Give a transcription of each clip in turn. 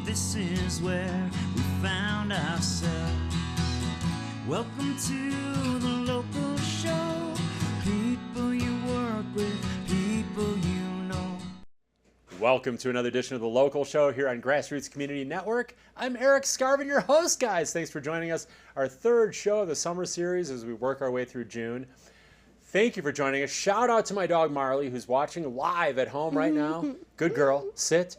this is where we found ourselves. Welcome to the local show. People you work with, people you know. Welcome to another edition of the Local Show here on GrassRoots Community Network. I'm Erik Skarvan, your host, guys. Thanks for joining us. Our third show of the summer series as we work our way through June. Thank you for joining us. Shout out to my dog Marley, who's watching live at home right now. Good girl, sit.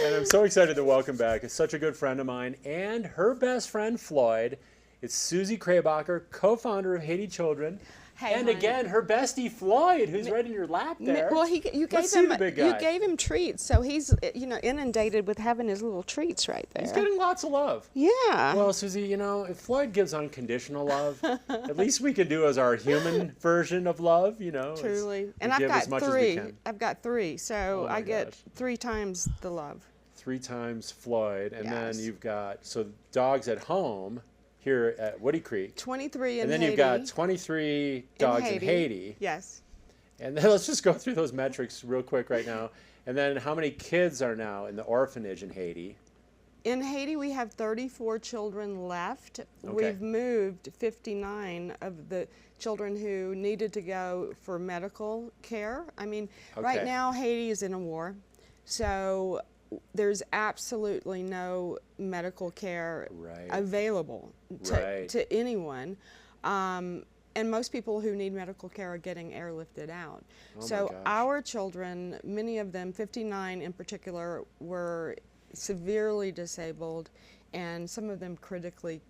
And I'm so excited to welcome back. It's such a good friend of mine and her best friend, Floyd. It's Susie Krabacher, co-founder of Haiti Children. Hey, and honey. Again, her bestie, Floyd, who's right in your lap there. Well, you gave him treats, so he's inundated with having his little treats right there. He's getting lots of love. Yeah. Well, Susie, if Floyd gives unconditional love, at least we can do as our human version of love, Truly. And give as much as we can. I've got three, so I get gosh. 3 times the love. 3 times Floyd, and Yes. then you've got dogs at home here at Woody Creek. 23 in Haiti. And then you've got 23 dogs in Haiti. Yes. And then let's just go through those metrics real quick right now. And then how many kids are now in the orphanage in Haiti? In Haiti, we have 34 children left. Okay. We've moved 59 of the children who needed to go for medical care. I mean, right now Haiti is in a war, so there's absolutely no medical care available to anyone. And most people who need medical care are getting airlifted out. So our children, many of them, 59 in particular, were severely disabled, and some of them critically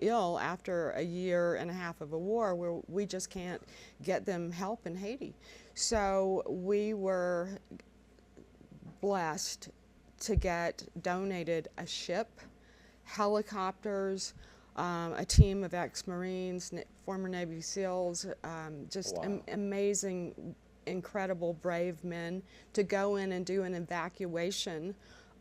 ill after a year and a half of a war where we just can't get them help in Haiti. So we were blessed to get donated a ship, helicopters, a team of ex-Marines, former Navy SEALs, amazing, incredible, brave men to go in and do an evacuation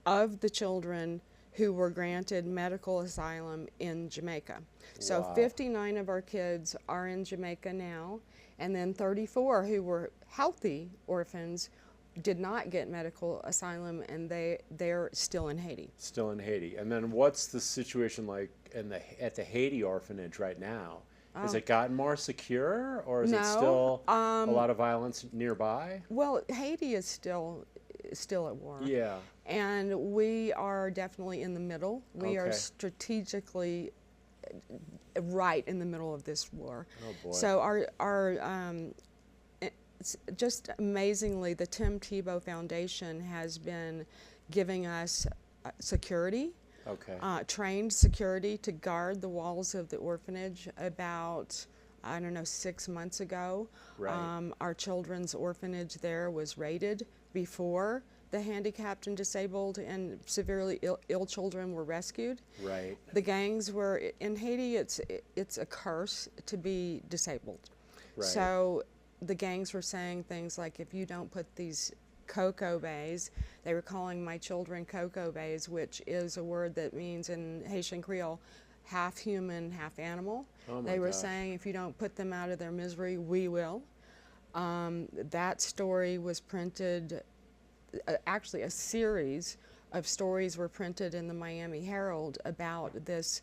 of the children who were granted medical asylum in Jamaica. So 59 of our kids are in Jamaica now, and then 34 who were healthy orphans did not get medical asylum, and they're still in Haiti. Still in Haiti. And then what's the situation like at the Haiti orphanage right now? Has it gotten more secure, or is it still a lot of violence nearby? Well, Haiti is still at war. Yeah. And we are definitely in the middle. We are strategically right in the middle of this war. Oh boy. So it's just amazingly, the Tim Tebow Foundation has been giving us security, trained security to guard the walls of the orphanage. About, 6 months ago, our children's orphanage there was raided before the handicapped and disabled and severely ill children were rescued. Right. The gangs were, in Haiti, it's a curse to be disabled. Right. So the gangs were saying things like, if you don't put these cocoa bays, they were calling my children cocoa bays, which is a word that means in Haitian Creole, half human, half animal. They were saying, if you don't put them out of their misery, we will. That story was printed, actually a series of stories were printed in the Miami Herald about this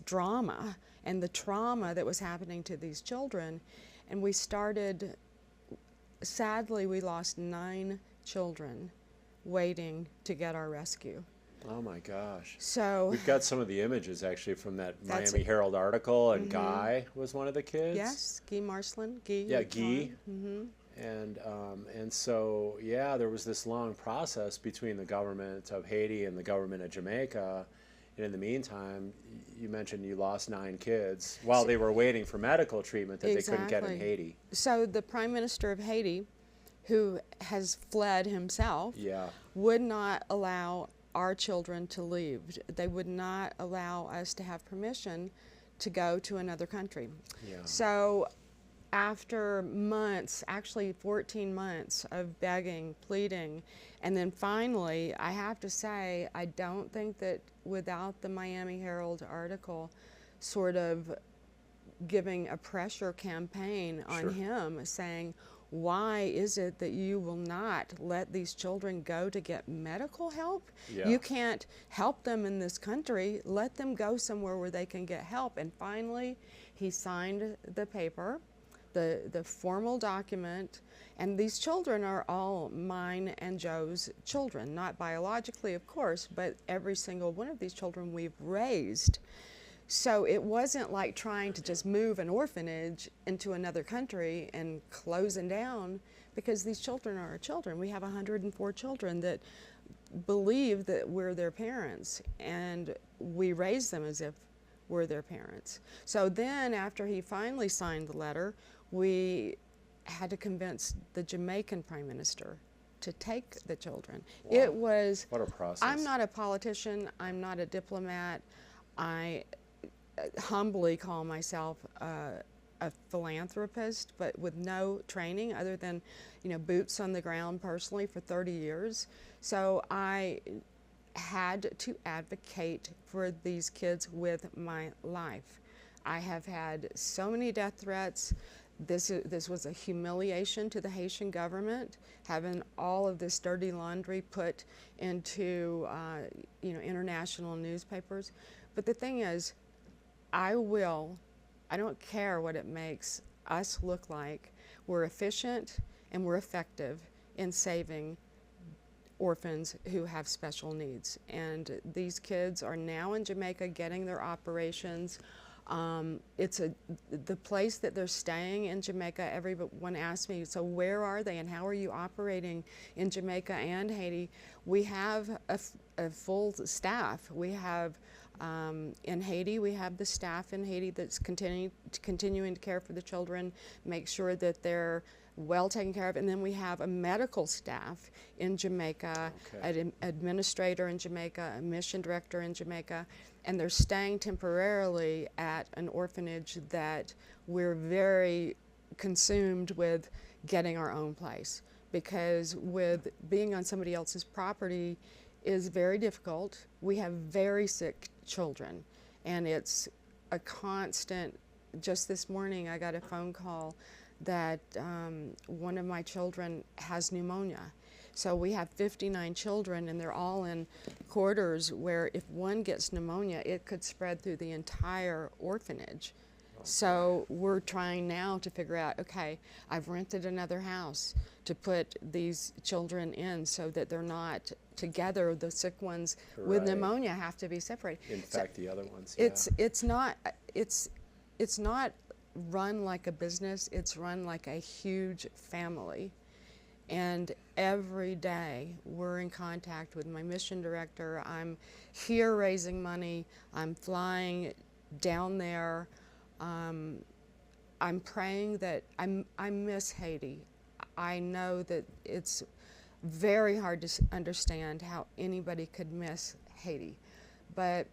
drama and the trauma that was happening to these children. And we started, sadly, we lost 9 children waiting to get our rescue. Oh my gosh. So we've got some of the images actually from that Miami Herald article, and Guy was one of the kids. Yes, Guy Marcelin. Guy. Yeah, Guy. And so, there was this long process between the government of Haiti and the government of Jamaica. And in the meantime, you mentioned you lost 9 kids while they were waiting for medical treatment that they couldn't get in Haiti. So the Prime Minister of Haiti, who has fled himself, would not allow our children to leave. They would not allow us to have permission to go to another country. So after months, actually 14 months of begging, pleading, and then finally, I have to say, I don't think that without the Miami Herald article sort of giving a pressure campaign on him saying, why is it that you will not let these children go to get medical help? Yeah. You can't help them in this country. Let them go somewhere where they can get help. And finally, he signed the paper, the formal document, and these children are all mine and Joe's children, not biologically, of course, but every single one of these children we've raised. So it wasn't like trying to just move an orphanage into another country and closing down, because these children are our children. We have 104 children that believe that we're their parents, and we raise them as if we're their parents. So then after he finally signed the letter, we had to convince the Jamaican Prime Minister to take the children. Wow. It was, what a process. I'm not a politician, I'm not a diplomat. I humbly call myself a philanthropist, but with no training other than, boots on the ground personally for 30 years. So I had to advocate for these kids with my life. I have had so many death threats. This was a humiliation to the Haitian government, having all of this dirty laundry put into international newspapers. But the thing is, I don't care what it makes us look like. We're efficient and we're effective in saving orphans who have special needs. And these kids are now in Jamaica getting their operations. It's the place that they're staying in Jamaica. Everyone asks me, so where are they and how are you operating in Jamaica and Haiti? We have a full staff. We have in Haiti, we have the staff in Haiti that's continuing to care for the children, make sure that they're well taken care of, and then we have a medical staff in Jamaica, an administrator in Jamaica, a mission director in Jamaica, and they're staying temporarily at an orphanage that we're very consumed with getting our own place, because with being on somebody else's property is very difficult. We have very sick children, and it's a constant. Just this morning I got a phone call that one of my children has pneumonia. So we have 59 children, and they're all in quarters where if one gets pneumonia, it could spread through the entire orphanage. So we're trying now to figure out, okay, I've rented another house to put these children in so that they're not together. The sick ones with pneumonia have to be separated. Infect the other ones. It's not run like a business, it's run like a huge family. And every day we're in contact with my mission director. I'm here raising money, I'm flying down there. I'm praying that I miss Haiti. I know that it's very hard to understand how anybody could miss Haiti, but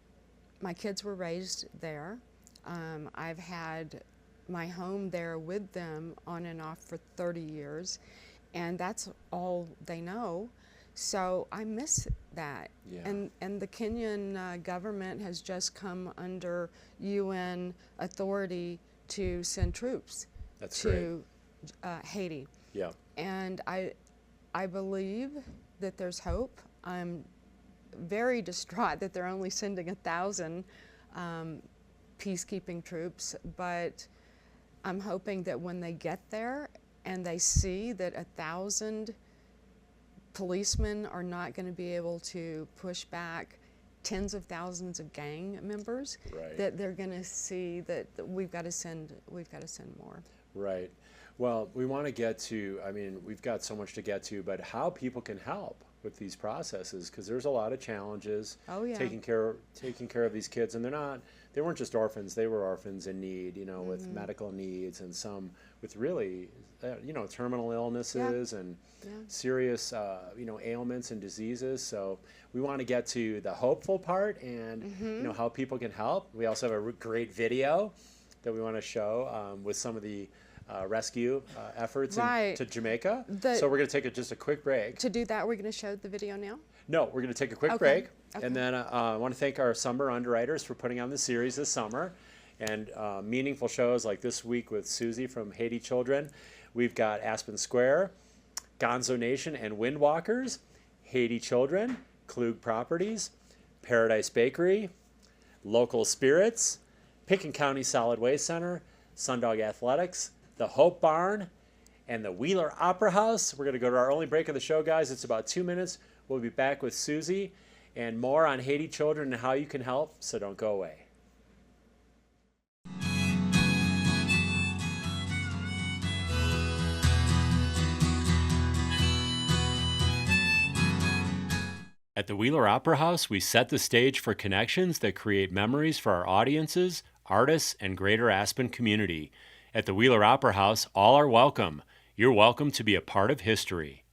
my kids were raised there. I've had my home there with them on and off for 30 years, and that's all they know. So I miss that. Yeah. And the Kenyan government has just come under UN authority to send troops to Haiti. Yeah. And I believe that there's hope. I'm very distraught that they're only sending 1,000 peacekeeping troops, but I'm hoping that when they get there and they see that 1,000 policemen are not going to be able to push back tens of thousands of gang members, that they're going to see that we've got to send more. Right. Well, we want to get to, we've got so much to get to, but how people can help with these processes, because there's a lot of challenges taking care of these kids, and they weren't just orphans, they were orphans in need, with medical needs, and some with really terminal illnesses and serious ailments and diseases. So we want to get to the hopeful part and how people can help. We also have a great video that we want to show with some of the rescue efforts to Jamaica. So we're going to take just a quick break. To do that, we're going to show the video now? No, we're going to take a quick break. And then I want to thank our summer underwriters for putting on the series this summer. and meaningful shows like this week with Susie from Haiti Children. We've got Aspen Square, Gonzo Nation and Windwalkers, Haiti Children, Klug Properties, Paradise Bakery, Local Spirits, Pitkin County Solid Waste Center, Sundog Athletics, the Hope Barn, and the Wheeler Opera House. We're going to go to our only break of the show, guys. It's about 2 minutes. We'll be back with Susie and more on Haiti Children and how you can help, so don't go away. At the Wheeler Opera House, we set the stage for connections that create memories for our audiences, artists, and greater Aspen community. At the Wheeler Opera House, all are welcome. You're welcome to be a part of history.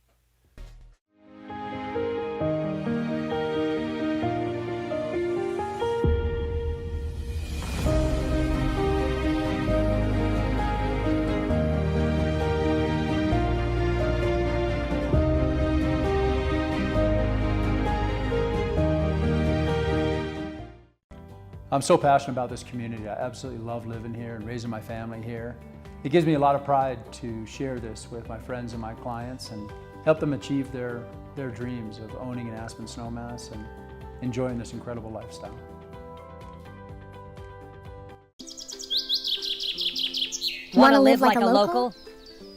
I'm so passionate about this community. I absolutely love living here and raising my family here. It gives me a lot of pride to share this with my friends and my clients and help them achieve their dreams of owning an Aspen Snowmass and enjoying this incredible lifestyle. Want to live like a local?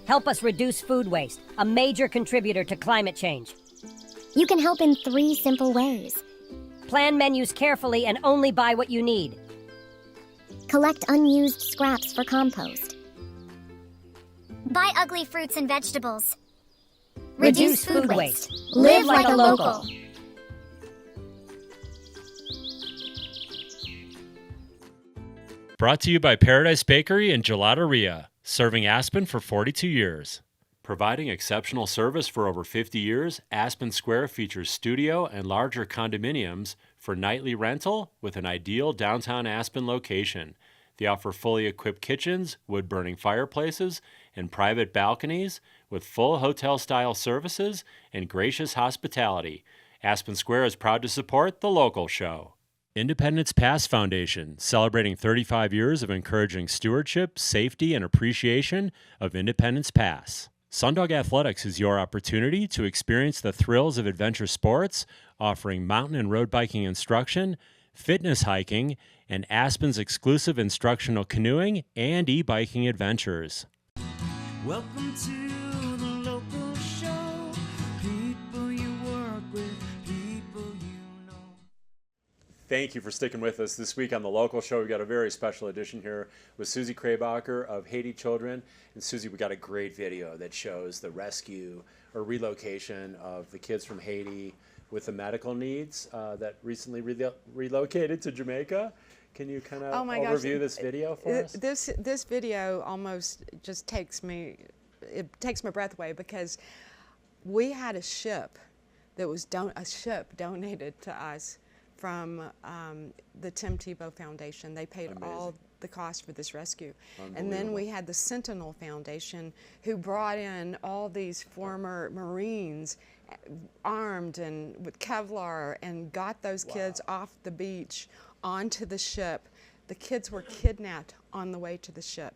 Help us reduce food waste, a major contributor to climate change. You can help in 3 simple ways. Plan menus carefully and only buy what you need. Collect unused scraps for compost. Buy ugly fruits and vegetables. Reduce food waste. Live like a local. Brought to you by Paradise Bakery and Gelateria, serving Aspen for 42 years. Providing exceptional service for over 50 years, Aspen Square features studio and larger condominiums for nightly rental with an ideal downtown Aspen location. They offer fully equipped kitchens, wood-burning fireplaces, and private balconies with full hotel-style services and gracious hospitality. Aspen Square is proud to support the local show. Independence Pass Foundation, celebrating 35 years of encouraging stewardship, safety, and appreciation of Independence Pass. Sundog Athletics is your opportunity to experience the thrills of adventure sports, offering mountain and road biking instruction, fitness hiking, and Aspen's exclusive instructional canoeing and e-biking adventures. Welcome to the local show. People you work with, people you know. Thank you for sticking with us this week on the local show. We've got a very special edition here with Susie Krabacher of Haiti Children. And Susie, we got a great video that shows the rescue or relocation of the kids from Haiti with the medical needs that recently relocated to Jamaica. Can you kind of overview this video for us? This video almost just takes my breath away, because we had a ship that was donated to us from the Tim Tebow Foundation. They paid all the cost for this rescue. And then we had the Sentinel Foundation, who brought in all these former Marines armed and with Kevlar and got those kids off the beach onto the ship. The kids were kidnapped on the way to the ship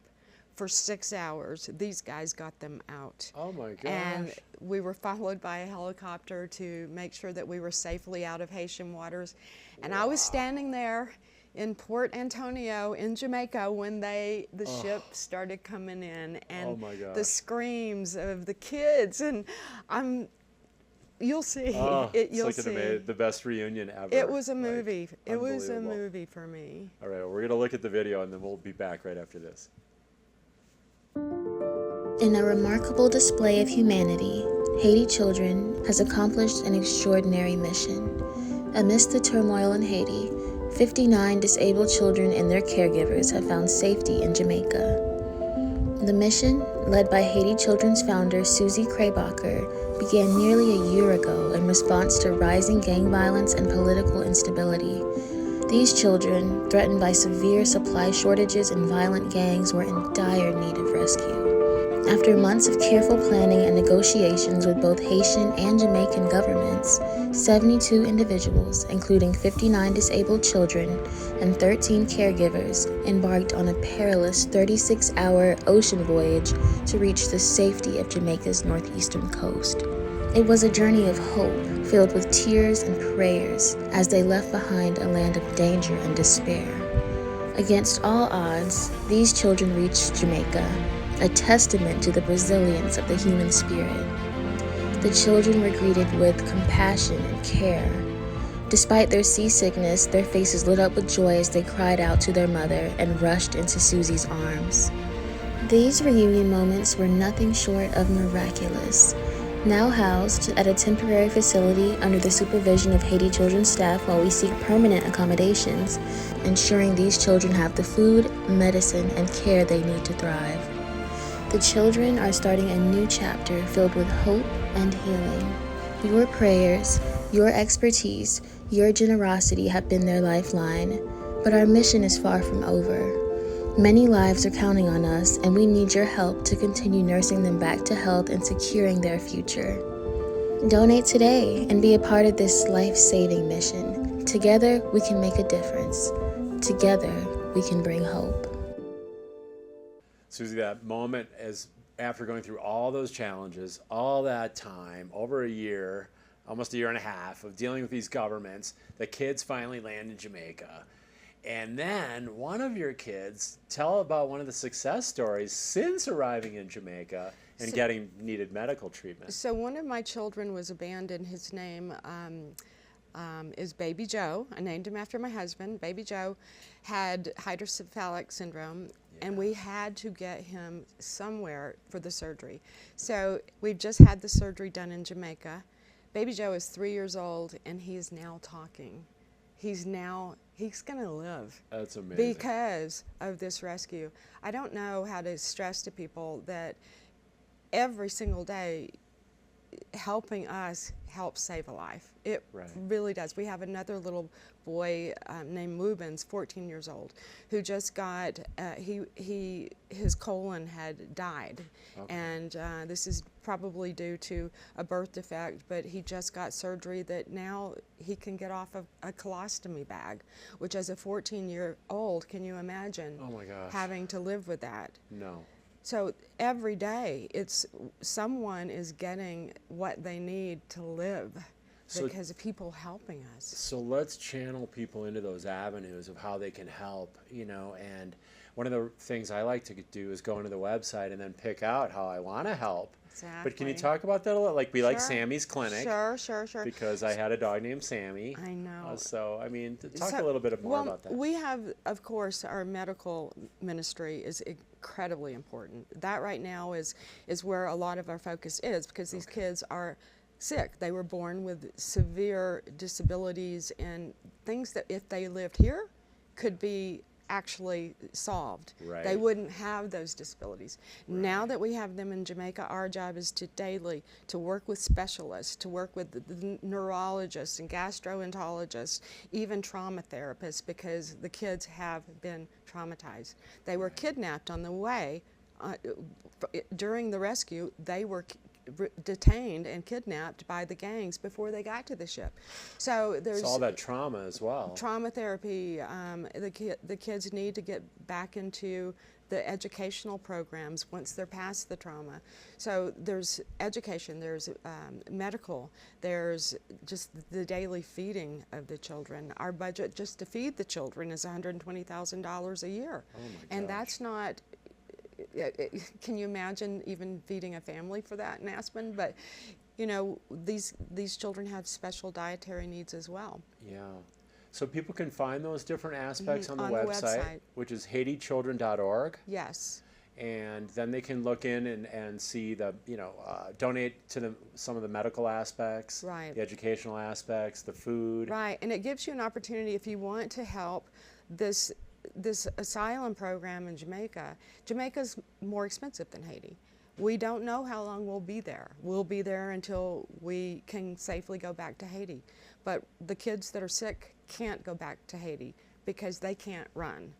for 6 hours. These guys got them out. Oh my gosh. And we were followed by a helicopter to make sure that we were safely out of Haitian waters. And I was standing there in Port Antonio in Jamaica when the ship started coming in, and the screams of the kids, and you'll see. You'll it's like see. the best reunion ever. It was a movie. It was a movie for me. All right, well, we're going to look at the video, and then we'll be back right after this. In a remarkable display of humanity, Haiti Children has accomplished an extraordinary mission. Amidst the turmoil in Haiti, 59 disabled children and their caregivers have found safety in Jamaica. The mission, led by Haiti Children's founder Susie Krabacher, began nearly a year ago in response to rising gang violence and political instability. These children, threatened by severe supply shortages and violent gangs, were in dire need of rescue. After months of careful planning and negotiations with both Haitian and Jamaican governments, 72 individuals, including 59 disabled children and 13 caregivers, embarked on a perilous 36-hour ocean voyage to reach the safety of Jamaica's northeastern coast. It was a journey of hope, filled with tears and prayers, as they left behind a land of danger and despair. Against all odds, these children reached Jamaica, a testament to the resilience of the human spirit. The children were greeted with compassion and care. Despite their seasickness, their faces lit up with joy as they cried out to their mother and rushed into Susie's arms. These reunion moments were nothing short of miraculous. Now housed at a temporary facility under the supervision of Haiti children's staff while we seek permanent accommodations, ensuring these children have the food, medicine, and care they need to thrive. The children are starting a new chapter filled with hope and healing. Your prayers, your expertise, your generosity have been their lifeline, but our mission is far from over. Many lives are counting on us, and we need your help to continue nursing them back to health and securing their future. Donate today and be a part of this life-saving mission. Together, we can make a difference. Together, we can bring hope. Susie, that moment as after going through all those challenges, all that time, over a year, almost a year and a half of dealing with these governments, the kids finally land in Jamaica. And then one of your kids, tell about one of the success stories since arriving in Jamaica and getting needed medical treatment. So one of my children was abandoned. His name is Baby Joe. I named him after my husband. Baby Joe had hydrocephalic syndrome, and we had to get him somewhere for the surgery. So we've just had the surgery done in Jamaica. Baby Joe is 3 years old, and he is now talking. He's going to live. That's amazing. Because of this rescue. I don't know how to stress to people that every single day helping us helps save a life. It really does. We have another little boy named Mubins, 14 years old, who just got, his colon had died. Okay. And this is probably due to a birth defect, but he just got surgery that now he can get off of a colostomy bag, which as a 14-year-old, can you imagine having to live with that? No. So every day, someone is getting what they need to live because of people helping us. So let's channel people into those avenues of how they can help, and one of the things I like to do is go into the website and then pick out how I want to help. Exactly. But can you talk about that a little? Like like Sammy's Clinic. Sure. Because I had a dog named Sammy. I know. So, I mean, talk a little bit more about that. We have, of course, our medical ministry is incredibly important. That right now is where a lot of our focus is, because these kids are sick. They were born with severe disabilities and things that if they lived here could be actually solved. Right. They wouldn't have those disabilities. Right. Now that we have them in Jamaica, our job is to work with specialists, to work with the neurologists and gastroenterologists, even trauma therapists, because the kids have been traumatized. They were kidnapped on the way. During the rescue, they were detained and kidnapped by the gangs before they got to the ship. So there's all that trauma as well. Trauma therapy. The kids need to get back into the educational programs once they're past the trauma. So there's education, there's medical, there's just the daily feeding of the children. Our budget just to feed the children is $120,000 a year. Oh my gosh. And that's not, can you imagine even feeding a family for that in Aspen? But these children have special dietary needs as well. Yeah. So people can find those different aspects on the website, which is HaitiChildren.org. Yes. And then they can look in and see the, donate to some of the medical aspects, right, the educational aspects, the food. Right, and it gives you an opportunity if you want to help this asylum program in Jamaica. Jamaica's more expensive than Haiti. We don't know how long we'll be there. We'll be there until we can safely go back to Haiti. But the kids that are sick can't go back to Haiti because they can't run.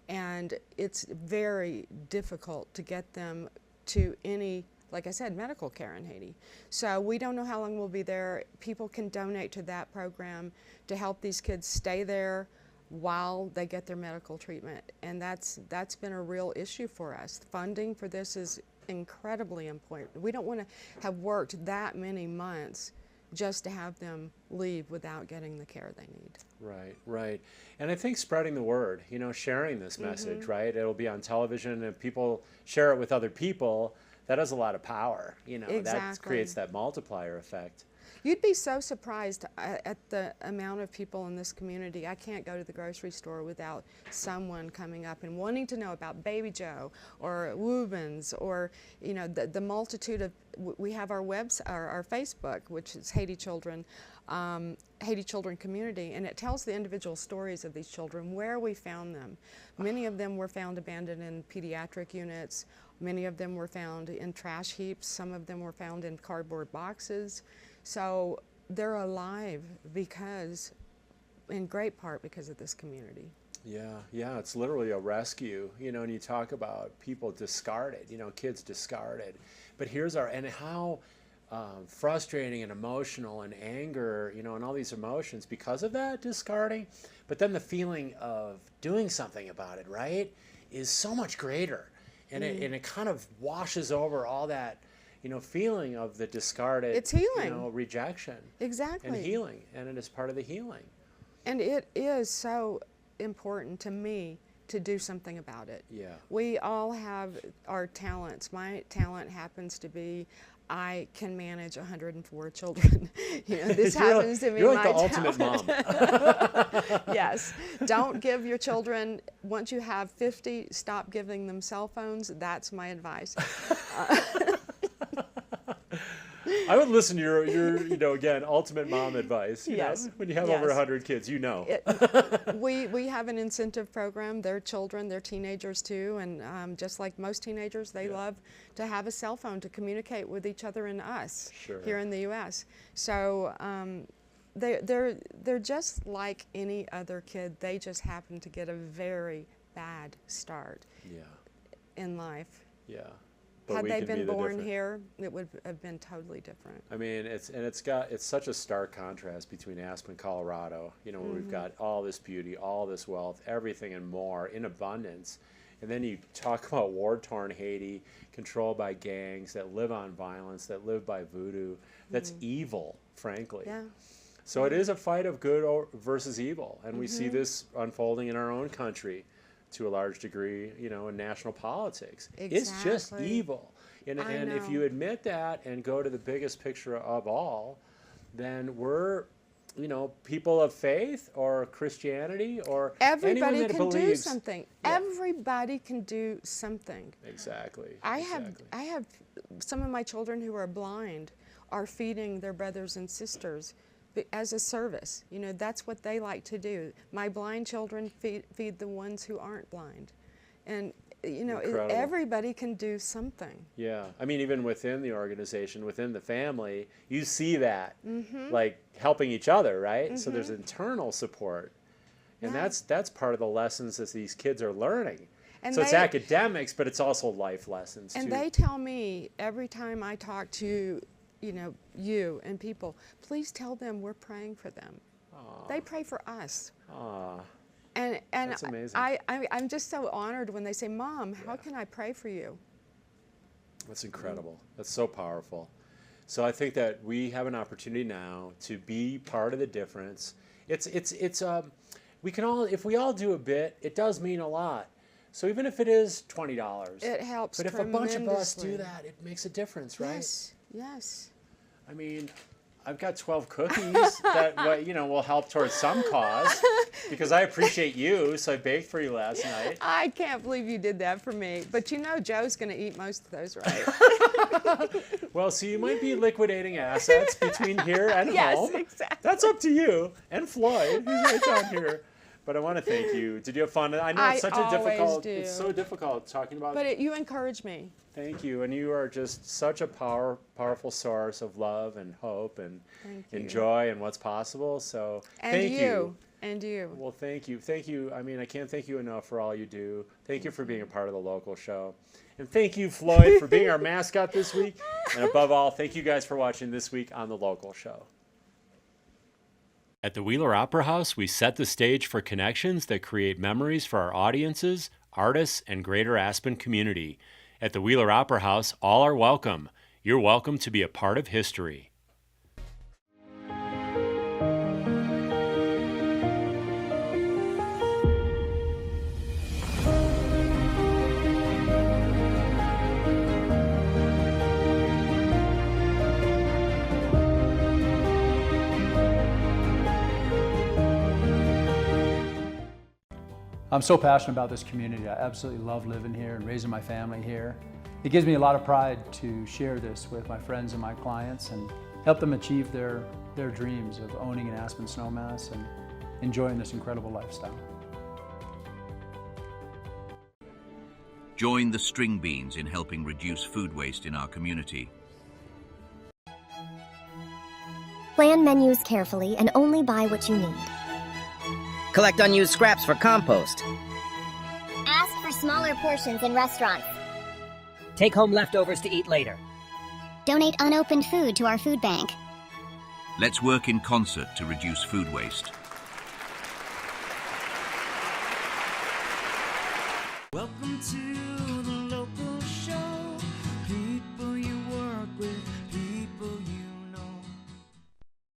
And it's very difficult to get them to any, like I said, medical care in Haiti. So we don't know how long we'll be there. People can donate to that program to help these kids stay there while they get their medical treatment. And that's been a real issue for us. Funding for this is incredibly important. We don't want to have worked that many months just to have them leave without getting the care they need. Right, right. And I think spreading the word, you know, sharing this message, right? It'll be on television, and people share it with other people. That has a lot of power, you know. Exactly. That creates that multiplier effect. You'd be so surprised at the amount of people in this community. I can't go to the grocery store without someone coming up and wanting to know about Baby Joe or Woobens, or, you know, the multitude of, we have our our Facebook, which is Haiti Children Community, and it tells the individual stories of these children, where we found them. Many of them were found abandoned in pediatric units. Many of them were found in trash heaps. Some of them were found in cardboard boxes. So they're alive because, in great part, because of this community. Yeah, yeah, it's literally a rescue, you know, and you talk about people discarded, you know, kids discarded. But here's and how frustrating and emotional and anger, you know, and all these emotions because of that discarding. But then the feeling of doing something about it, right, is so much greater. And it kind of washes over all that, you know, feeling of the discarded, it's healing. You know, rejection. Exactly. And healing, and it is part of the healing. And it is so important to me to do something about it. Yeah. We all have our talents. My talent happens to be I can manage 104 children. You know, this happens to me. You're like my the ultimate mom. Yes. Don't give your children, once you have 50, stop giving them cell phones. That's my advice. I would listen to your you know, again, ultimate mom advice. You Yes. know? When you have Yes. over 100 kids, you know. We have an incentive program. They're children, they're teenagers too, and just like most teenagers, they love to have a cell phone to communicate with each other and us here in the U.S. So they're just like any other kid. They just happen to get a very bad start in life. Yeah. Had they been born here, it would have been totally different. I mean, it's such a stark contrast between Aspen, Colorado, you know, where we've got all this beauty, all this wealth, everything and more in abundance. And then you talk about war-torn Haiti, controlled by gangs that live on violence, that live by voodoo. That's evil, frankly. Yeah. So it is a fight of good versus evil, and we see this unfolding in our own country to a large degree, you know, in national politics. Exactly. It's just evil. And if you admit that and go to the biggest picture of all, then we're, you know, people of faith or Christianity or everybody anyone that can believes. do something. Yeah. Everybody can do something. Exactly. I have some of my children who are blind are feeding their brothers and sisters as a service. You know, that's what they like to do. My blind children feed the ones who aren't blind. And, you know, everybody can do something. Yeah. I mean, even within the organization, within the family, you see that, like helping each other, right? So there's internal support. And that's part of the lessons that these kids are learning. And so it's academics, but it's also life lessons, and too. they tell me every time I talk to, you know, you and people, please tell them we're praying for them. Aww. They pray for us. Aww. And that's amazing. I'm just so honored when they say, Mom, how can I pray for you? That's incredible. That's so powerful. So I think that we have an opportunity now to be part of the difference. We can all, if we all do a bit, it does mean a lot. So even if it is $20, it helps. But if a bunch of us do that, it makes a difference, right? Yes. Yes. I mean, I've got 12 cookies that, you know, will help towards some cause because I appreciate you, so I baked for you last night. I can't believe you did that for me. But you know Joe's going to eat most of those, right? Well, so you might be liquidating assets between here and home. Yes, exactly. That's up to you. And Floyd, who's right down here. But I want to thank you. Did you have fun? I know it's it's so difficult talking about. But you encourage me. Thank you, and you are just such a powerful source of love and hope and joy and what's possible. So thank you. And you. Well, thank you. Thank you. I mean, I can't thank you enough for all you do. Thank you for being a part of the local show. And thank you, Floyd, for being our mascot this week. And above all, thank you guys for watching this week on the local show. At the Wheeler Opera House, we set the stage for connections that create memories for our audiences, artists, and greater Aspen community. At the Wheeler Opera House, all are welcome. You're welcome to be a part of history. I'm so passionate about this community. I absolutely love living here and raising my family here. It gives me a lot of pride to share this with my friends and my clients and help them achieve their dreams of owning an Aspen Snowmass and enjoying this incredible lifestyle. Join the string beans in helping reduce food waste in our community. Plan menus carefully and only buy what you need. Collect unused scraps for compost. Ask for smaller portions in restaurants. Take home leftovers to eat later. Donate unopened food to our food bank. Let's work in concert to reduce food waste. Welcome to the